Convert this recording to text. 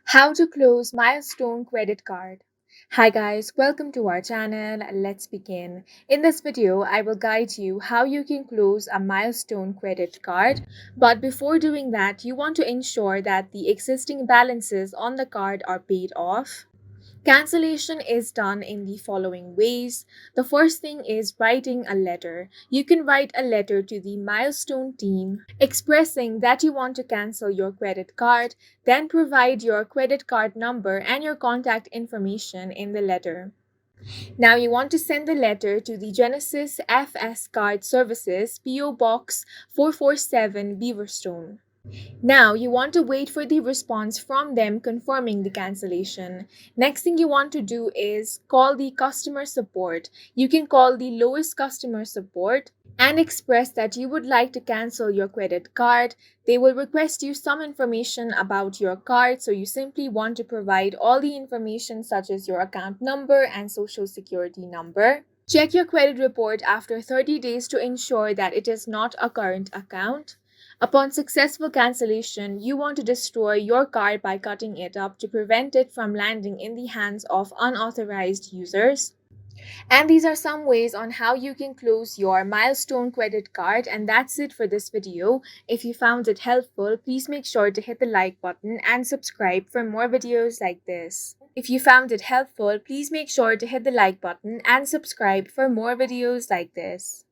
How to close Milestone credit card. Hi guys, welcome to our channel. Let's begin. In this video, I will guide you how you can close a Milestone credit card. But before doing that, you want to ensure that the existing balances on the card are paid off. Cancellation is done in the following ways. The first thing is writing a letter. You can write a letter to the Milestone team expressing that you want to cancel your credit card, then provide your credit card number and your contact information in the letter. Now you want to send the letter to the Genesis FS Card Services PO Box 447 Beaverstone. Now, you want to wait for the response from them confirming the cancellation. Next thing you want to do is call the customer support. You can call the lowest customer support and express that you would like to cancel your credit card. They will request you some information about your card, so you simply want to provide all the information such as your account number and social security number. Check your credit report after 30 days to ensure that it is not a current account. Upon successful cancellation, you want to destroy your card by cutting it up to prevent it from landing in the hands of unauthorized users. And these are some ways on how you can close your Milestone credit card. And that's it for this video. If you found it helpful, please make sure to hit the like button and subscribe for more videos like this. If you found it helpful, please make sure to hit the like button and subscribe for more videos like this.